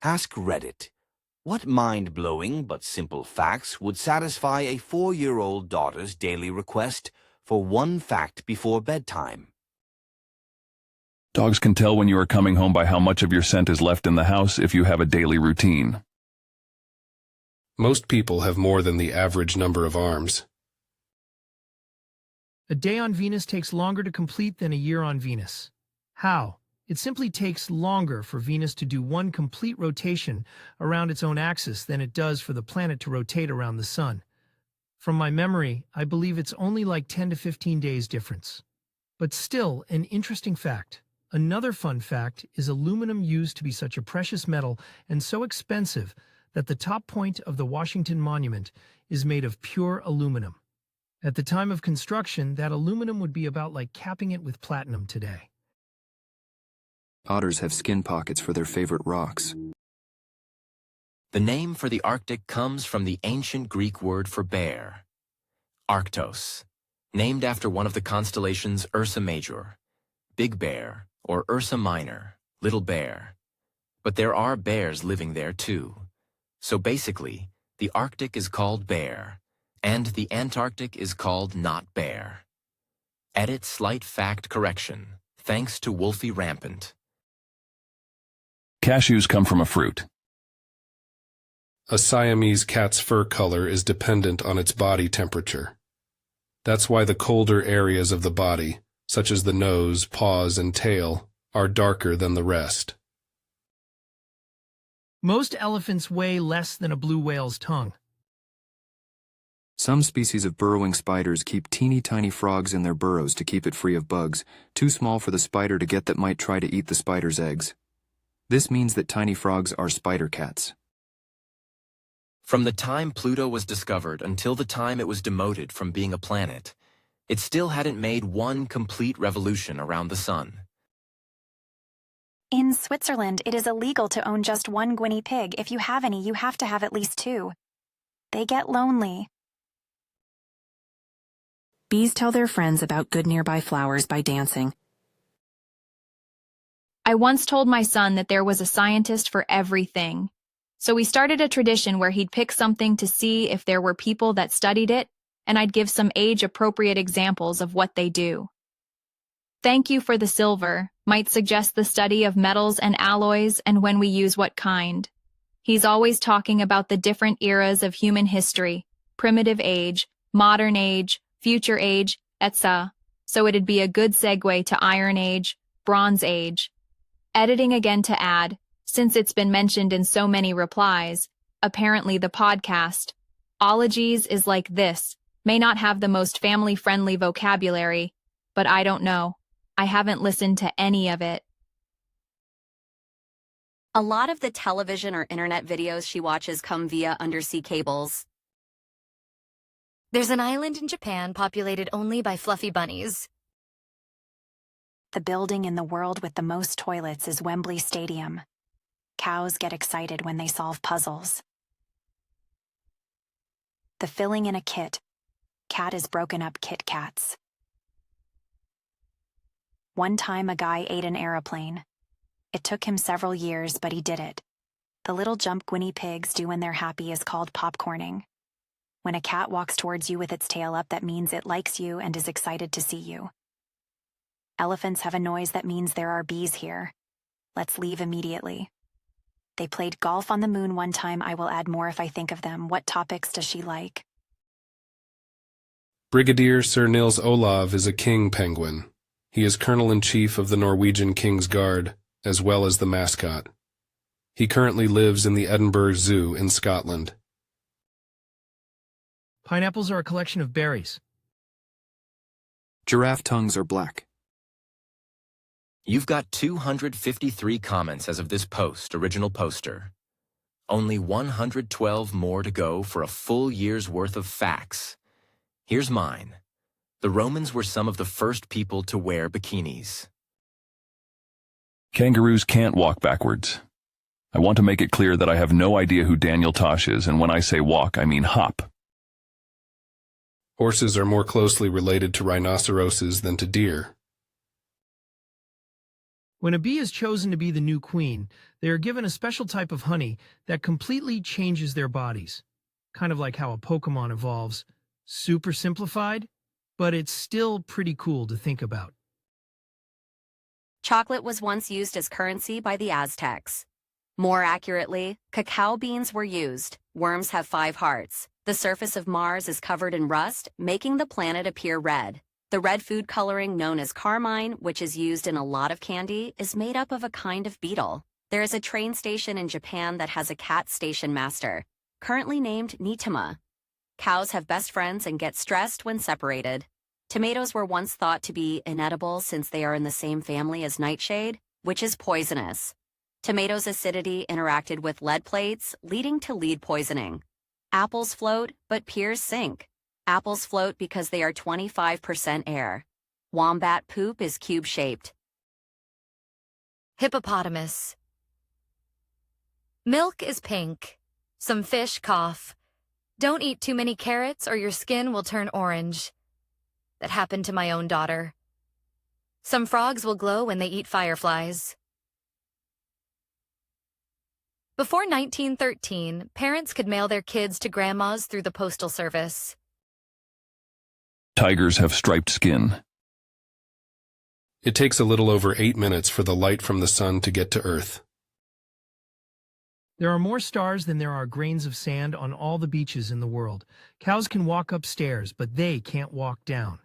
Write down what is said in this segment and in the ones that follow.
Ask Reddit. What mind-blowing but simple facts would satisfy a 4-year-old daughter's daily request for one fact before bedtime? Dogs can tell when you are coming home by how much of your scent is left in the house if you have a daily routine. Most people have more than the average number of arms. A day on Venus takes longer to complete than a year on Venus. How? It simply takes longer for Venus to do one complete rotation around its own axis than it does for the planet to rotate around the Sun. From my memory, I believe it's only like 10 to 15 days difference. But still, an interesting fact. Another fun fact is aluminum used to be such a precious metal and so expensive that the top point of the Washington Monument is made of pure aluminum. At the time of construction, that aluminum would be about like capping it with platinum today. Otters have skin pockets for their favorite rocks. The name for the Arctic comes from the ancient Greek word for bear, Arctos, named after one of the constellations Ursa Major, Big Bear, or Ursa Minor, Little Bear. But there are bears living there too. So basically, the Arctic is called Bear, and the Antarctic is called Not Bear. Edit slight fact correction, thanks to Wolfie Rampant. Cashews come from a fruit. A Siamese cat's fur color is dependent on its body temperature. That's why the colder areas of the body, such as the nose, paws, and tail, are darker than the rest. Most elephants weigh less than a blue whale's tongue. Some species of burrowing spiders keep teeny tiny frogs in their burrows to keep it free of bugs, too small for the spider to get that might try to eat the spider's eggs. This means that tiny frogs are spider cats. From the time Pluto was discovered until the time it was demoted from being a planet, it still hadn't made one complete revolution around the sun. In Switzerland, it is illegal to own just one guinea pig. If you have any, you have to have at least 2. They get lonely. Bees tell their friends about good nearby flowers by dancing. I once told my son that there was a scientist for everything. So we started a tradition where he'd pick something to see if there were people that studied it, and I'd give some age-appropriate examples of what they do. Thank you for the silver might suggest the study of metals and alloys and when we use what kind. He's always talking about the different eras of human history, primitive age, modern age, future age, etc. So it'd be a good segue to Iron Age, Bronze Age. Editing again to add, since it's been mentioned in so many replies, apparently the podcast, Ologies is like this, may not have the most family-friendly vocabulary, but I don't know. I haven't listened to any of it. A lot of the television or internet videos she watches come via undersea cables. There's an island in Japan populated only by fluffy bunnies. The building in the world with the most toilets is Wembley Stadium. Cows get excited when they solve puzzles. The filling in a kit. Cat is broken up Kit Kats. One time a guy ate an aeroplane. It took him several years, but he did it. The little jump guinea pigs do when they're happy is called popcorning. When a cat walks towards you with its tail up, that means it likes you and is excited to see you. Elephants have a noise that means there are bees here. Let's leave immediately. They played golf on the moon one time. I will add more if I think of them. What topics does she like? Brigadier Sir Nils Olav is a king penguin. He is Colonel-in-Chief of the Norwegian King's Guard, as well as the mascot. He currently lives in the Edinburgh Zoo in Scotland. Pineapples are a collection of berries. Giraffe tongues are black. You've got 253 comments as of this original poster. Only 112 more to go for a full year's worth of facts. Here's mine. The Romans were some of the first people to wear bikinis. Kangaroos can't walk backwards. I want to make it clear that I have no idea who Daniel Tosh is, and when I say walk, I mean hop. Horses are more closely related to rhinoceroses than to deer. When a bee is chosen to be the new queen, they are given a special type of honey that completely changes their bodies. Kind of like how a Pokemon evolves. Super simplified, but it's still pretty cool to think about. Chocolate was once used as currency by the Aztecs. More accurately, cacao beans were used. Worms have 5 hearts. The surface of Mars is covered in rust, making the planet appear red. The red food coloring known as carmine, which is used in a lot of candy, is made up of a kind of beetle. There is a train station in Japan that has a cat station master, currently named Nitama. Cows have best friends and get stressed when separated. Tomatoes were once thought to be inedible since they are in the same family as nightshade, which is poisonous. Tomatoes' acidity interacted with lead plates, leading to lead poisoning. Apples float, but pears sink. Apples float because they are 25% air. Wombat poop is cube-shaped. Hippopotamus. Milk is pink. Some fish cough. Don't eat too many carrots or your skin will turn orange. That happened to my own daughter. Some frogs will glow when they eat fireflies. Before 1913, parents could mail their kids to grandmas through the postal service. Tigers have striped skin. It takes a little over 8 minutes for the light from the sun to get to Earth. There are more stars than there are grains of sand on all the beaches in the world. Cows can walk upstairs, but they can't walk down.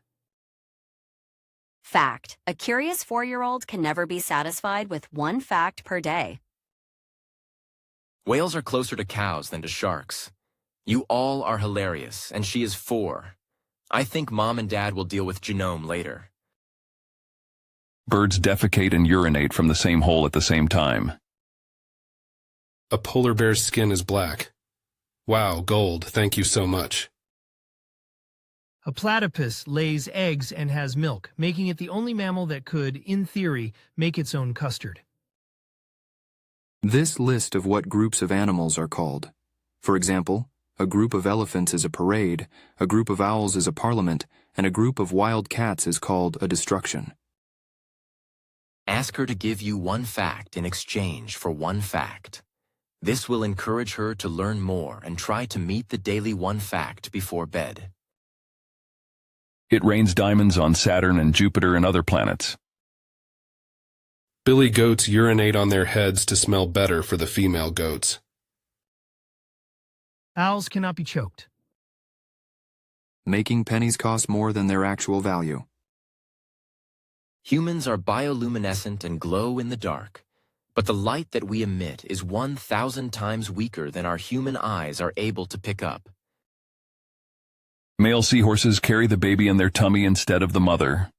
Fact: a curious 4-year-old can never be satisfied with 1 fact per day. Whales are closer to cows than to sharks. You all are hilarious, and she is 4. I think Mom and Dad will deal with genome later. Birds defecate and urinate from the same hole at the same time. A polar bear's skin is black. Wow, gold, thank you so much. A platypus lays eggs and has milk, making it the only mammal that could, in theory, make its own custard. This list of what groups of animals are called. For example, a group of elephants is a parade, a group of owls is a parliament, and a group of wild cats is called a destruction. Ask her to give you 1 fact in exchange for 1 fact. This will encourage her to learn more and try to meet the daily 1 fact before bed. It rains diamonds on Saturn and Jupiter and other planets. Billy goats urinate on their heads to smell better for the female goats. Owls cannot be choked. Making pennies cost more than their actual value. Humans are bioluminescent and glow in the dark, but the light that we emit is 1,000 times weaker than our human eyes are able to pick up. Male seahorses carry the baby in their tummy instead of the mother.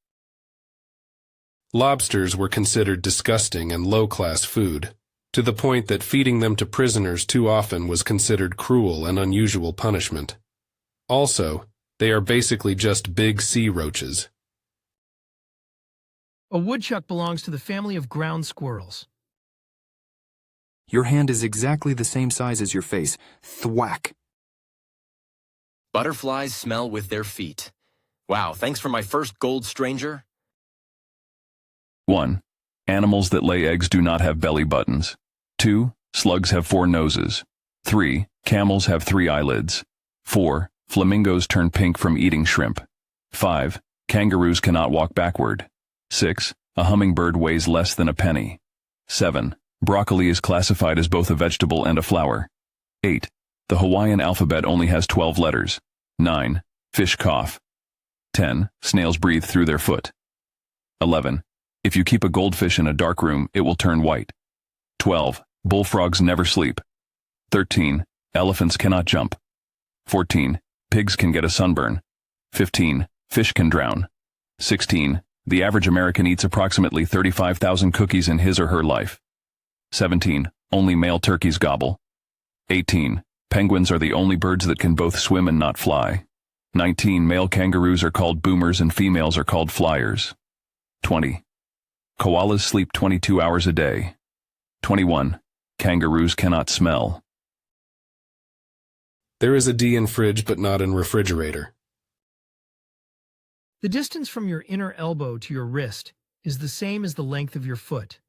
Lobsters were considered disgusting and low-class food, to the point that feeding them to prisoners too often was considered cruel and unusual punishment. Also, they are basically just big sea roaches. A woodchuck belongs to the family of ground squirrels. Your hand is exactly the same size as your face. Thwack! Butterflies smell with their feet. Wow, thanks for my first gold, stranger. 1. Animals that lay eggs do not have belly buttons. 2. Slugs have 4 noses. 3. Camels have 3 eyelids. 4. Flamingos turn pink from eating shrimp. 5. Kangaroos cannot walk backward. 6. A hummingbird weighs less than a penny. 7. Broccoli is classified as both a vegetable and a flower. 8. The Hawaiian alphabet only has 12 letters. 9. Fish cough. 10. Snails breathe through their foot. 11. If you keep a goldfish in a dark room, it will turn white. 12. Bullfrogs never sleep. 13. Elephants cannot jump. 14. Pigs can get a sunburn. 15. Fish can drown. 16. The average American eats approximately 35,000 cookies in his or her life. 17. Only male turkeys gobble. 18. Penguins are the only birds that can both swim and not fly. 19. Male kangaroos are called boomers and females are called flyers. 20. Koalas sleep 22 hours a day. 21. Kangaroos cannot smell. There is a D in fridge but not in refrigerator. The distance from your inner elbow to your wrist is the same as the length of your foot.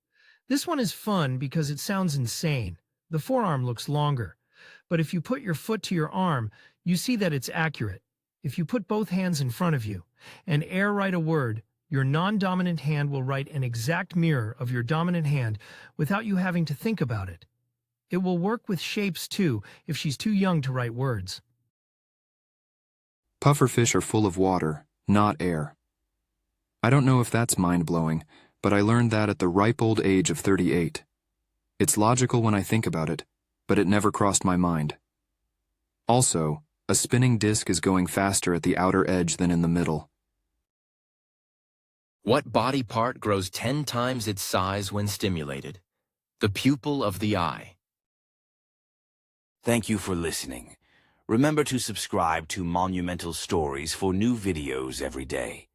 This one is fun because it sounds insane. The forearm looks longer. But if you put your foot to your arm, you see that it's accurate. If you put both hands in front of you and write a word, your non-dominant hand will write an exact mirror of your dominant hand without you having to think about it. It will work with shapes too if she's too young to write words. Pufferfish are full of water, not air. I don't know if that's mind-blowing, but I learned that at the ripe old age of 38. It's logical when I think about it, but it never crossed my mind. Also, a spinning disk is going faster at the outer edge than in the middle. What body part grows 10 times its size when stimulated? The pupil of the eye. Thank you for listening. Remember to subscribe to Monumental Stories for new videos every day.